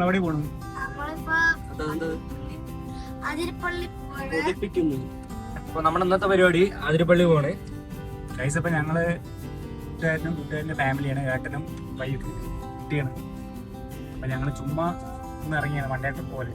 എവിടെ പോണു? അപ്പൊ നമ്മുടെ ഇന്നത്തെ പരിപാടി അതിരപ്പള്ളി പോണ് ഗൈസ്. അപ്പൊ ഞങ്ങള് കൂട്ടുകാരന്റെ ഫാമിലിയാണ്, ഏട്ടനും വൈഫ് കുട്ടിയാണ്. അപ്പൊ ഞങ്ങള് ചുമ്മാ ഒന്ന് ഇറങ്ങിയാണ് വണ്ടേട്ട പോലെ.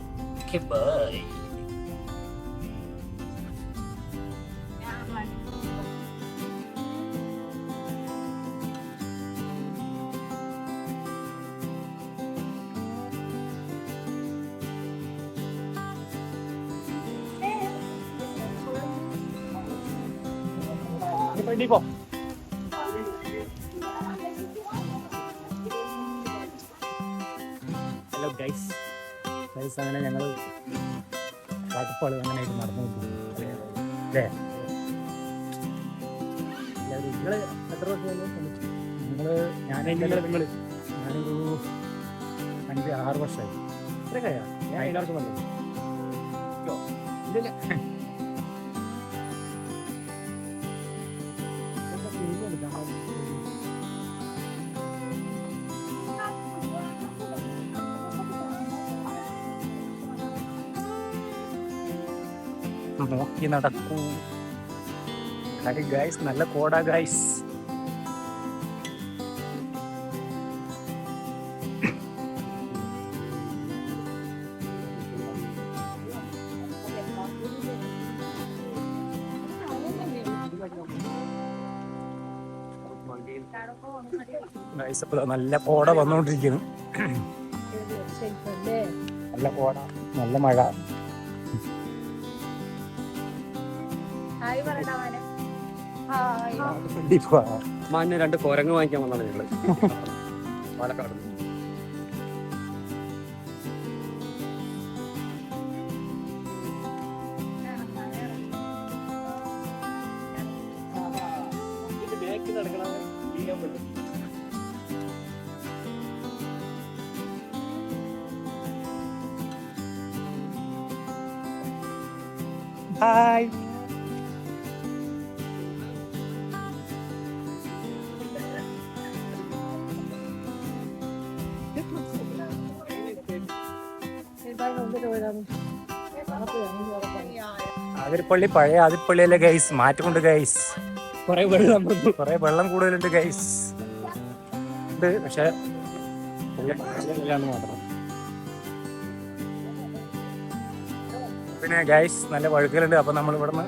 Hello guys. ഗൈസ് അങ്ങനെ ഞങ്ങൾ കാട്ടുപ്പാട് അങ്ങനെയായിട്ട് നടന്നു അല്ലേ? നിങ്ങള് എത്ര വർഷം? ഞാനൊരു 5-6 വർഷമായി. ഇത്ര കഴിയാ? ഞാൻ 5 വർഷം വന്നു. നോക്കി നടക്കൂ ഗൈസ്. നല്ല കോടാ ഗൈസ്. നല്ല കോട വന്നുകൊണ്ടിരിക്കുന്നു. നല്ല കോട, നല്ല മഴ. മാന്യ 2 കുരങ്ങ് വാങ്ങിക്കാൻ വന്നാണ് ഞങ്ങള് പാലക്കാട്. ഹായ്. അതിരപ്പള്ളി പഴയ അതിരപ്പള്ളിയല്ലേ ഗൈസ്, മാറ്റമുണ്ട് ഗൈസ്. കുറെ വെള്ളം കൂടുതലുണ്ട് ഗൈസ്. ഉണ്ട്, പക്ഷെ മാത്രം. പിന്നെ ഗൈസ് നല്ല വഴുക്കലുണ്ട്. അപ്പൊ നമ്മൾ ഇവിടുന്ന്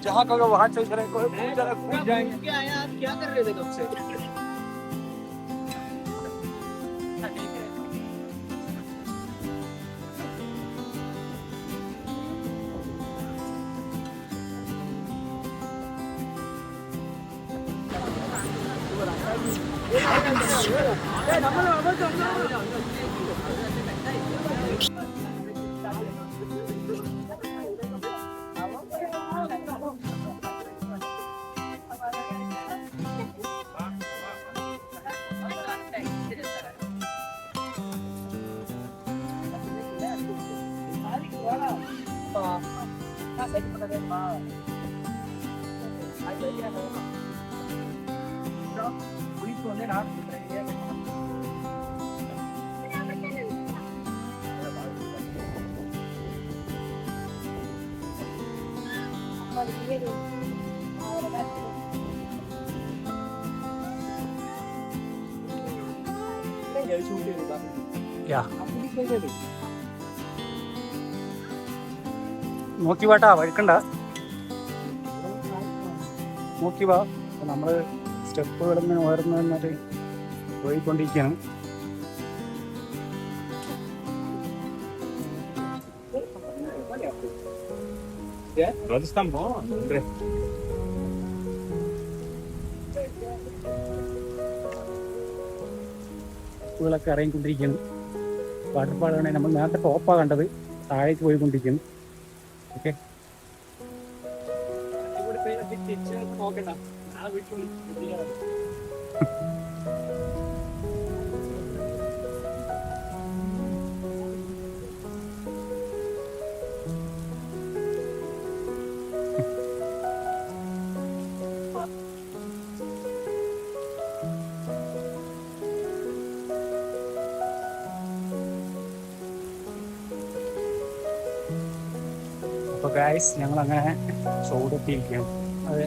जहाँ कहोगे वहाँ चल रहे कूद जाएंगे। क्या यार, क्या कर रहे थे कब से? നോക്കി വാട്ടാ, വഴുക്കണ്ട, നോക്കി വാ. നമ്മള് സ്റ്റെപ്പുകൾ ഇങ്ങനെ ഉയർന്നിട്ട് പോയിക്കൊണ്ടിരിക്കുകയാണ്. സ്റ്റെപ്പുകളൊക്കെ ഇറങ്ങിക്കൊണ്ടിരിക്കുകയാണ്. വാട്ടർഫാളാണ് നമ്മൾ നേരത്തെ ടോപ്പാണ് കണ്ടത്, താഴേക്ക് പോയിക്കൊണ്ടിരിക്കുന്നു. ഓക്കെ, അപ്പോൾ ഗൈസ് ഞങ്ങളങ്ങനെ ചൂടെത്തിയിരിക്കുകയാണ്. അതെ,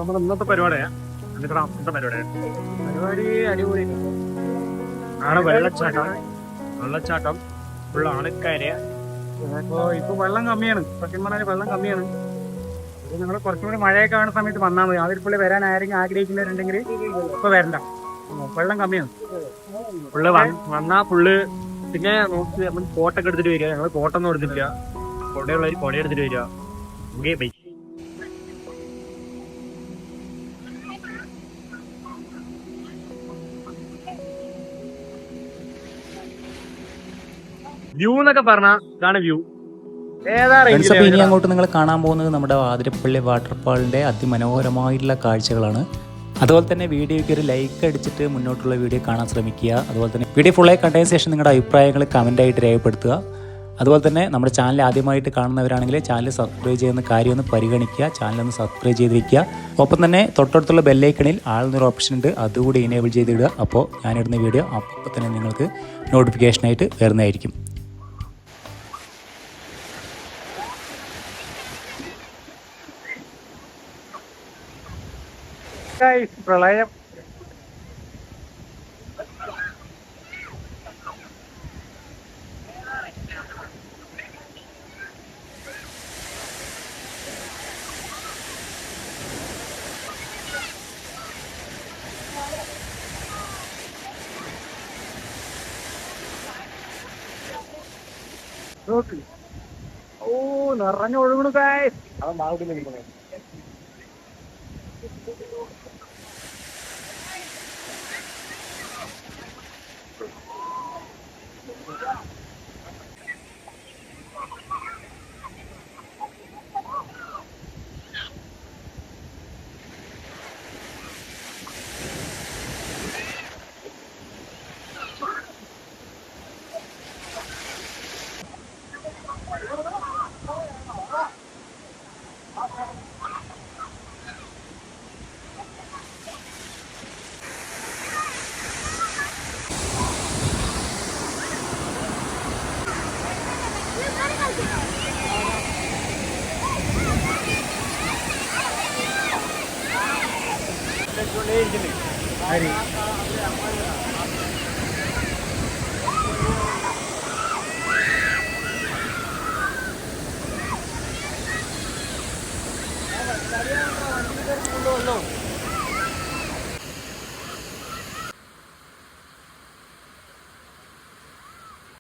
നമ്മുടെ ഇന്നത്തെ പരിപാടിയാണ്. പരിപാടി അടിപൊളി ആണ്. വെള്ളച്ചാട്ടം ഫുൾ ആൾക്കാര്. ഇപ്പോൾ വെള്ളം കമ്മിയാണ്, സത്യം പറഞ്ഞാൽ വെള്ളം കമ്മിയാണ്. അപ്പോൾ നിങ്ങൾ കുറച്ചും കൂടി മഴയൊക്കെ ആവുന്ന സമയത്ത് വന്നാൽ മതി. അതിൽപ്പുള്ളി വരാൻ ആരെങ്കിലും ആഗ്രഹിക്കുന്നവരുണ്ടെങ്കിൽ ഇപ്പോൾ വരണ്ട, വെള്ളം കമ്മിയാണ്. ഫുള്ള് വന്നാ ഫുള്ള്. പിന്നെ നോക്കി നമ്മൾ കോട്ടൊക്കെ എടുത്തിട്ട് വരിക. ഞങ്ങൾ കോട്ടൊന്നും എടുത്തിട്ടില്ല, കൊടയുള്ളവർ കൊട എടുത്തിട്ട് വരിക. Okay bye. വ്യൂ എന്നൊക്കെ പറഞ്ഞാൽ ഇതാണ് വ്യൂ. ഫ്രണ്ട്സ്, അപ്പോൾ ഇനി അങ്ങോട്ട് നിങ്ങൾ കാണാൻ പോകുന്നത് നമ്മുടെ ആതിരപ്പള്ളി വാട്ടർഫാളിൻ്റെ അതിമനോഹരമായിട്ടുള്ള കാഴ്ചകളാണ്. അതുപോലെ തന്നെ വീഡിയോയ്ക്ക് ഒരു ലൈക്ക് അടിച്ചിട്ട് മുന്നോട്ടുള്ള വീഡിയോ കാണാൻ ശ്രമിക്കുക. അതുപോലെ തന്നെ വീഡിയോ ഫുള്ളായി കണ്ടതിന് ശേഷം നിങ്ങളുടെ അഭിപ്രായങ്ങൾ കമൻ്റായിട്ട് രേഖപ്പെടുത്തുക. അതുപോലെ തന്നെ നമ്മുടെ ചാനൽ ആദ്യമായിട്ട് കാണുന്നവരാണെങ്കിൽ ചാനൽ സബ്സ്ക്രൈബ് ചെയ്യുന്ന കാര്യം ഒന്ന് പരിഗണിക്കുക, ചാനലൊന്ന് സബ്സ്ക്രൈബ് ചെയ്ത് വയ്ക്കുക. ഒപ്പം തന്നെ തൊട്ടടുത്തുള്ള ബെല്ലൈക്കണിൽ ആളെന്നൊരു ഓപ്ഷൻ ഉണ്ട്, അതുകൂടി എനേബിൾ ചെയ്തിടുക. അപ്പോൾ ഞാനിടുന്ന വീഡിയോ അപ്പോൾ തന്നെ നിങ്ങൾക്ക് നോട്ടിഫിക്കേഷനായിട്ട് വരുന്നതായിരിക്കും. പ്രളയം നിറഞ്ഞൊഴുകണു ഗൈസ്.